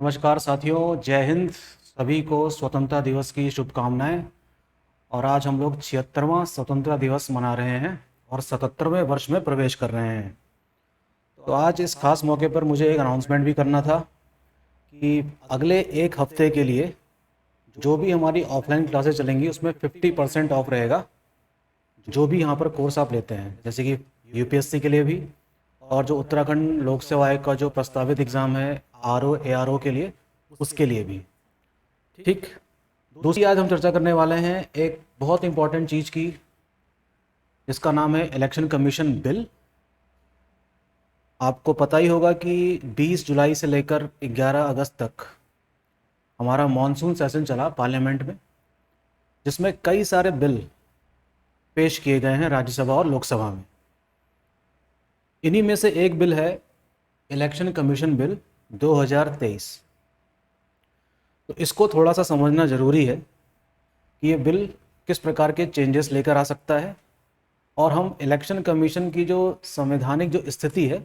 नमस्कार साथियों, जय हिंद। सभी को स्वतंत्रता दिवस की शुभकामनाएं। और आज हम लोग 76वां स्वतंत्रता दिवस मना रहे हैं और 77वें वर्ष में प्रवेश कर रहे हैं। तो आज इस खास मौके पर मुझे एक अनाउंसमेंट भी करना था कि अगले एक हफ्ते के लिए जो भी हमारी ऑफलाइन क्लासेस चलेंगी उसमें 50% ऑफ रहेगा। जो भी यहाँ पर कोर्स आप लेते हैं, जैसे कि यूपीएससी के लिए भी, और जो उत्तराखंड लोक सेवा आयोग का जो प्रस्तावित एग्ज़ाम है आरओ एआरओ के लिए, उसके लिए भी। ठीक। दूसरी आज हम चर्चा करने वाले हैं एक बहुत इंपॉर्टेंट चीज़ की, जिसका नाम है इलेक्शन कमीशन बिल। आपको पता ही होगा कि 20 जुलाई से लेकर 11 अगस्त तक हमारा मॉनसून सेशन चला पार्लियामेंट में, जिसमें कई सारे बिल पेश किए गए हैं राज्यसभा और लोकसभा में। इन्हीं में से एक बिल है इलेक्शन कमीशन बिल 2023। तो इसको थोड़ा सा समझना ज़रूरी है कि ये बिल किस प्रकार के चेंजेस लेकर आ सकता है, और हम इलेक्शन कमीशन की जो संवैधानिक जो स्थिति है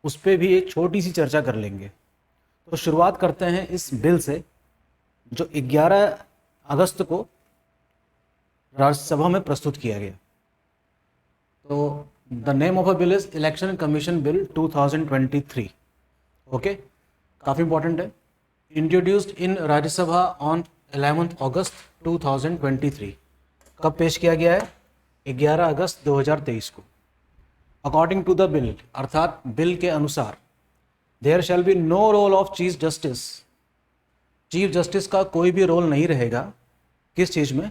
उस पर भी एक छोटी सी चर्चा कर लेंगे। तो शुरुआत करते हैं इस बिल से, जो 11 अगस्त को राज्यसभा में प्रस्तुत किया गया। तो the name of a bill is election commission bill 2023। Okay, काफ़ी इंपॉर्टेंट है। इंट्रोड्यूस्ड इन राज्यसभा ऑन 11 अगस्त 2023। कब पेश किया गया है? 11 अगस्त 2023 को। अकॉर्डिंग टू द बिल, अर्थात बिल के अनुसार, there shall be no role of chief justice. Chief justice का कोई भी रोल नहीं रहेगा। किस चीज़ में?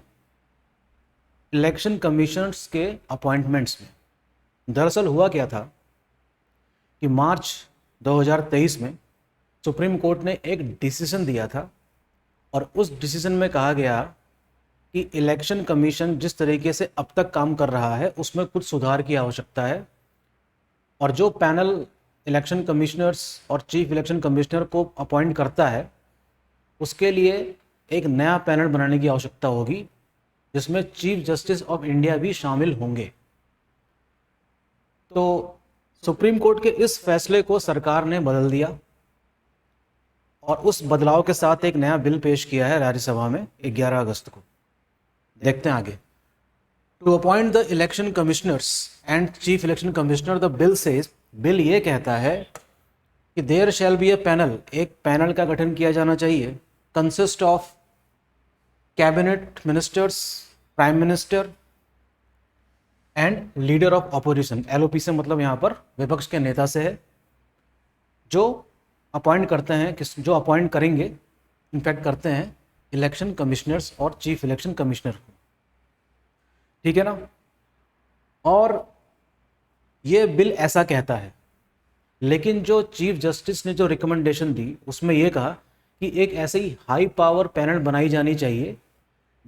इलेक्शन कमीशनर्स के अपॉइंटमेंट्स में। दरअसल हुआ क्या था कि मार्च 2023 में सुप्रीम कोर्ट ने एक डिसीजन दिया था, और उस डिसीजन में कहा गया कि इलेक्शन कमीशन जिस तरीके से अब तक काम कर रहा है उसमें कुछ सुधार की आवश्यकता है, और जो पैनल इलेक्शन कमिश्नर्स और चीफ इलेक्शन कमिश्नर को अपॉइंट करता है उसके लिए एक नया पैनल बनाने की आवश्यकता होगी, जिसमें चीफ जस्टिस ऑफ इंडिया भी शामिल होंगे। तो सुप्रीम कोर्ट के इस फैसले को सरकार ने बदल दिया, और उस बदलाव के साथ एक नया बिल पेश किया है राज्यसभा में 11 अगस्त को। देखते हैं आगे। To appoint the election commissioners and chief election commissioner, the bill says, bill ये कहता है कि there shall be a panel, एक पैनल का गठन किया जाना चाहिए, consist of cabinet ministers, prime minister and leader of opposition. LOP से मतलब यहाँ पर विपक्ष के नेता से है, जो अपॉइंट करते हैं, जो अपॉइंट करेंगे, इनफैक्ट करते हैं इलेक्शन कमिश्नर्स और चीफ इलेक्शन कमिश्नर को। ठीक है ना? और ये बिल ऐसा कहता है, लेकिन जो चीफ जस्टिस ने जो रिकमेंडेशन दी उसमें यह कहा कि एक ऐसे ही हाई पावर पैनल बनाई जानी चाहिए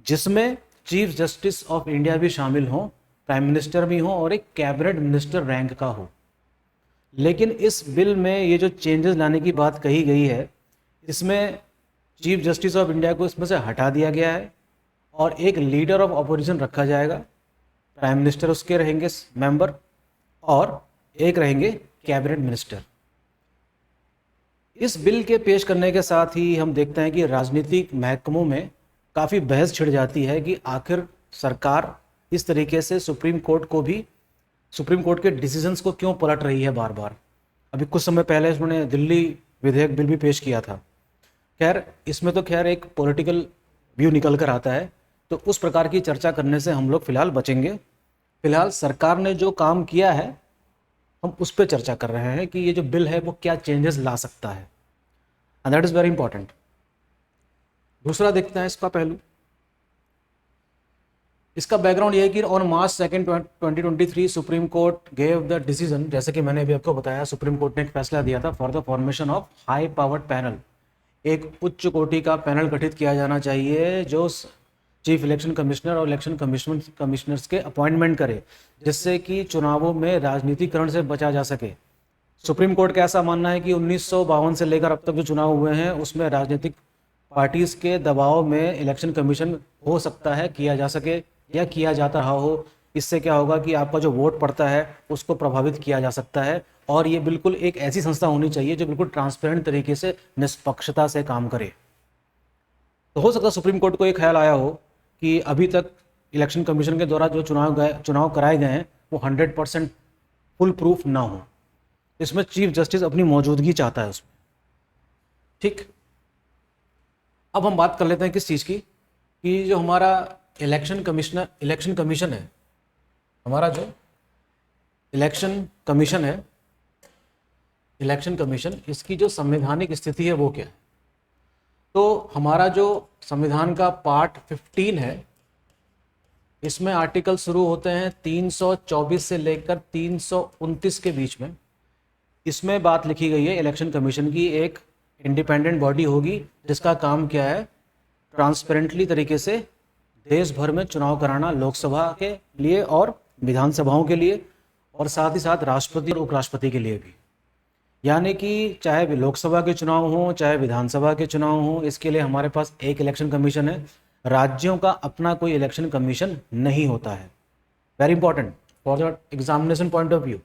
जिसमें चीफ जस्टिस ऑफ इंडिया भी शामिल हो, प्राइम मिनिस्टर भी हो, और एक कैबिनेट मिनिस्टर रैंक का हो। लेकिन इस बिल में ये जो चेंजेस लाने की बात कही गई है, इसमें चीफ जस्टिस ऑफ इंडिया को इसमें से हटा दिया गया है, और एक लीडर ऑफ अपोजिशन रखा जाएगा, प्राइम मिनिस्टर उसके रहेंगे मेंबर, और एक रहेंगे कैबिनेट मिनिस्टर। इस बिल के पेश करने के साथ ही हम देखते हैं कि राजनीतिक महकमों में काफ़ी बहस छिड़ जाती है कि आखिर सरकार इस तरीके से सुप्रीम कोर्ट के डिसीजंस को क्यों पलट रही है बार बार। अभी कुछ समय पहले उन्होंने दिल्ली विधेयक बिल भी पेश किया था। खैर, इसमें तो एक पॉलिटिकल व्यू निकल कर आता है, तो उस प्रकार की चर्चा करने से हम लोग फिलहाल बचेंगे। फिलहाल सरकार ने जो काम किया है हम उस पर चर्चा कर रहे हैं कि ये जो बिल है वो क्या चेंजेस ला सकता है, and that is very important. दूसरा देखते हैं इसका पहलू। इसका बैकग्राउंड ये है कि on March 2 2023 supreme court gave the decision, जैसे कि मैंने अभी आपको बताया, सुप्रीम कोर्ट ने एक फैसला दिया था for the formation of high powered panel. एक उच्च कोटि का पैनल गठित किया जाना चाहिए जो चीफ इलेक्शन कमिश्नर और इलेक्शन कमिश्नर्स के अपॉइंटमेंट करे, जिससे कि चुनावों में राजनीतिकरण से बचा जा सके। सुप्रीम कोर्ट का ऐसा मानना है कि 1952 से लेकर अब तक जो चुनाव हुए हैं उसमें राजनीतिक पार्टीज के दबाव में इलेक्शन कमीशन हो सकता है किया जा सके या किया जाता रहा हो। इससे क्या होगा कि आपका जो वोट पड़ता है उसको प्रभावित किया जा सकता है, और ये बिल्कुल एक ऐसी संस्था होनी चाहिए जो बिल्कुल ट्रांसपेरेंट तरीके से निष्पक्षता से काम करे। तो हो सकता है सुप्रीम कोर्ट को ये ख्याल आया हो कि अभी तक इलेक्शन कमीशन के द्वारा जो चुनाव कराए गए हैं वो 100% फुल प्रूफ ना हो, इसमें चीफ जस्टिस अपनी मौजूदगी चाहता है उसमें। ठीक, अब हम बात कर लेते हैं किस चीज़ की, कि जो हमारा इलेक्शन कमीशन है, हमारा जो इलेक्शन कमीशन इसकी जो संवैधानिक स्थिति है वो क्या है। तो हमारा जो संविधान का पार्ट 15 है, इसमें आर्टिकल शुरू होते हैं 324 से लेकर 329 के बीच में। इसमें बात लिखी गई है इलेक्शन कमीशन की एक इंडिपेंडेंट बॉडी होगी जिसका काम क्या है, ट्रांसपेरेंटली तरीके से देश भर में चुनाव कराना, लोकसभा के लिए और विधानसभाओं के लिए, और साथ ही साथ राष्ट्रपति और उपराष्ट्रपति के लिए भी। यानी कि चाहे भी लोकसभा के चुनाव हों चाहे विधानसभा के चुनाव हों, इसके लिए हमारे पास एक इलेक्शन कमीशन है। राज्यों का अपना कोई इलेक्शन कमीशन नहीं होता है। Very important for the examination point of view.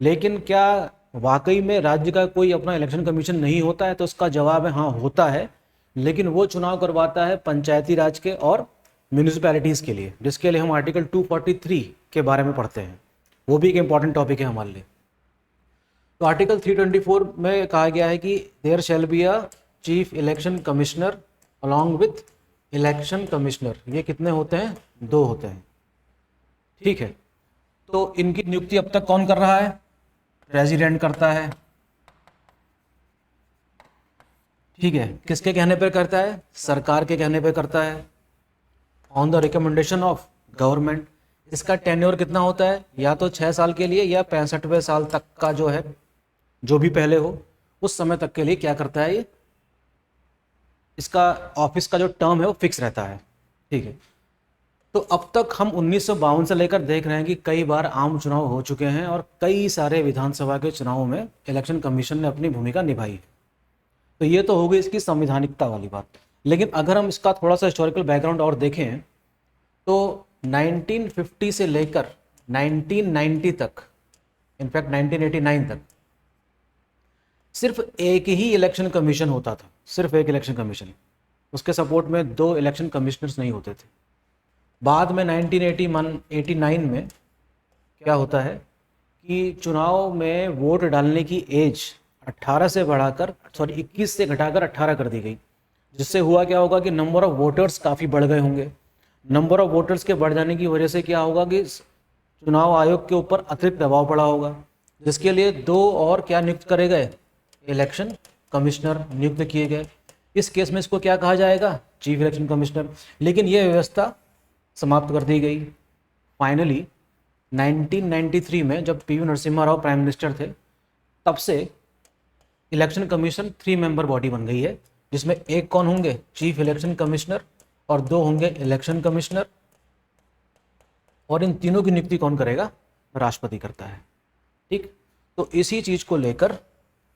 लेकिन क्या वाकई में राज्य का कोई अपना इलेक्शन कमीशन नहीं होता है? तो उसका जवाब है हाँ, होता है, लेकिन वो चुनाव करवाता है पंचायती राज के और म्यूनिसिपैलिटीज़ के लिए, जिसके लिए हम आर्टिकल 243 के बारे में पढ़ते हैं। वो भी एक इंपॉर्टेंट टॉपिक है हमारे लिए। तो आर्टिकल 324 में कहा गया है कि there shall be a chief election commissioner along with election commissioner. ये कितने होते हैं? 2 होते हैं। ठीक है, तो इनकी नियुक्ति अब तक कौन कर रहा है? प्रेसिडेंट करता है। ठीक है, किसके कहने पर करता है? सरकार के कहने पर करता है, on the recommendation of government. इसका टेन्योर कितना होता है? या तो 6 साल के लिए या 65वें साल तक का, जो है जो भी पहले हो उस समय तक के लिए क्या करता है ये, इसका ऑफिस का जो टर्म है वो फिक्स रहता है। ठीक है, तो अब तक हम 1952 से लेकर देख रहे हैं कि कई बार आम चुनाव हो चुके हैं और कई सारे विधानसभा के चुनावों में इलेक्शन कमीशन ने अपनी भूमिका निभाई है। तो ये तो हो गई इसकी संवैधानिकता वाली बात। लेकिन अगर हम इसका थोड़ा सा हिस्टोरिकल बैकग्राउंड और देखें तो 1950 से लेकर 1990 तक, इनफैक्ट 1989 तक सिर्फ एक ही इलेक्शन कमीशन होता था, सिर्फ एक इलेक्शन कमीशन। उसके सपोर्ट में 2 इलेक्शन कमिश्नर्स नहीं होते थे। बाद में 1989 में क्या होता है कि चुनाव में वोट डालने की एज 18 से बढ़ाकर 21 से घटाकर 18 कर दी गई, जिससे हुआ क्या होगा कि नंबर ऑफ वोटर्स काफ़ी बढ़ गए होंगे। नंबर ऑफ वोटर्स के बढ़ जाने की वजह से क्या होगा कि चुनाव आयोग के ऊपर अतिरिक्त दबाव पड़ा होगा, जिसके लिए 2 और क्या नियुक्त करे गए? इलेक्शन कमिश्नर नियुक्त किए गए। इस केस में इसको क्या कहा जाएगा? Chief election commissioner. लेकिन यह व्यवस्था समाप्त कर दी गई फाइनली 1993 में, जब PV Narasimha Rao prime minister थे। तब से इलेक्शन कमीशन 3 मेंबर बॉडी बन गई है, जिसमें एक कौन होंगे? चीफ इलेक्शन कमिश्नर, और 2 होंगे इलेक्शन कमिश्नर। और इन तीनों की नियुक्ति कौन करेगा? राष्ट्रपति करता है। ठीक, तो इसी चीज़ को लेकर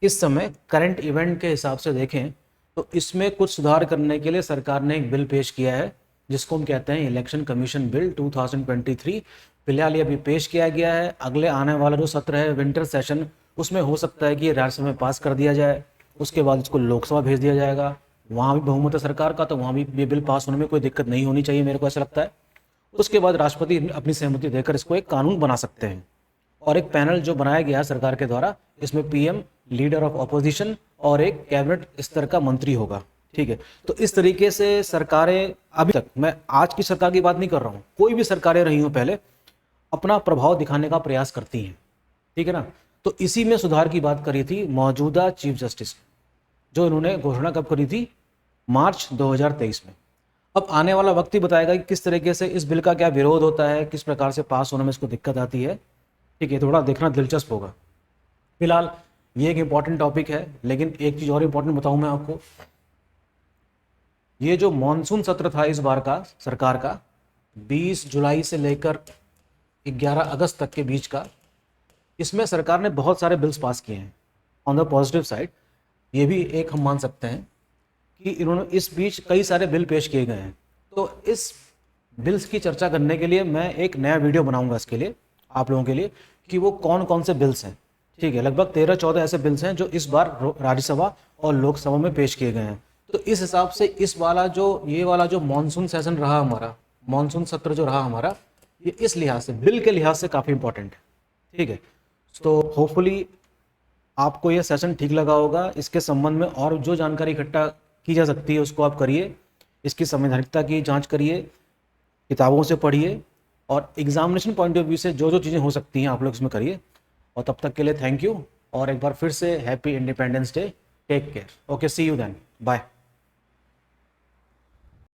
इस समय करंट इवेंट के हिसाब से देखें तो इसमें कुछ सुधार करने के लिए सरकार ने एक बिल पेश किया है, जिसको हम कहते हैं इलेक्शन कमीशन बिल 2023। फिलहाल ये अभी पेश किया गया है। अगले आने वाला जो सत्र है, विंटर सेशन, उसमें हो सकता है कि ये राज्यसभा में पास कर दिया जाए। उसके बाद इसको लोकसभा भेज दिया जाएगा, वहाँ भी बहुमत है सरकार का, तो वहाँ भी ये बिल पास होने में कोई दिक्कत नहीं होनी चाहिए, मेरे को ऐसा लगता है। उसके बाद राष्ट्रपति अपनी सहमति देकर इसको एक कानून बना सकते हैं। और एक पैनल जो बनाया गया है सरकार के द्वारा, इसमें पीएम, लीडर ऑफ अपोजिशन और एक कैबिनेट स्तर का मंत्री होगा। ठीक है, तो इस तरीके से सरकारें अभी तक, मैं आज की सरकार की बात नहीं कर रहा हूँ, कोई भी सरकारें रही हो पहले, अपना प्रभाव दिखाने का प्रयास करती हैं। ठीक है ना, तो इसी में सुधार की बात करी थी मौजूदा चीफ जस्टिस, जो इन्होंने घोषणा कब करी थी? मार्च 2023 में। अब आने वाला वक्त ही बताएगा कि किस तरीके से इस बिल का क्या विरोध होता है, किस प्रकार से पास होने में इसको दिक्कत आती है। ठीक है, थोड़ा देखना दिलचस्प होगा। फिलहाल ये एक इम्पॉर्टेंट टॉपिक है, लेकिन एक चीज़ और इम्पॉर्टेंट बताऊं मैं आपको। ये जो मॉनसून सत्र था इस बार का सरकार का, 20 जुलाई से लेकर 11 अगस्त तक के बीच का, इसमें सरकार ने बहुत सारे बिल्स पास किए हैं। ऑन द पॉजिटिव साइड ये भी एक हम मान सकते हैं कि इन्होंने इस बीच कई सारे बिल पेश किए गए हैं। तो इस बिल्स की चर्चा करने के लिए मैं एक नया वीडियो बनाऊंगा इसके लिए, आप लोगों के लिए, कि वो कौन कौन से बिल्स हैं। ठीक है, लगभग 13-14 ऐसे बिल्स हैं जो इस बार राज्यसभा और लोकसभा में पेश किए गए हैं। तो इस हिसाब से इस वाला जो ये वाला जो मॉनसून सेशन रहा हमारा, मॉनसून सत्र जो रहा हमारा, ये इस लिहाज से, बिल के लिहाज से काफ़ी इंपॉर्टेंट है। ठीक है, तो होपफुली आपको ये सेशन ठीक लगा होगा। इसके संबंध में और जो जानकारी इकट्ठा की जा सकती है उसको आप करिए, इसकी संवैधानिकता की जांच करिए, किताबों से पढ़िए, और एग्जामिनेशन पॉइंट ऑफ व्यू से जो जो चीज़ें हो सकती हैं आप लोग इसमें करिए। और तब तक के लिए थैंक यू, और एक बार फिर से happy independence day. Take care. Okay, see you then, bye.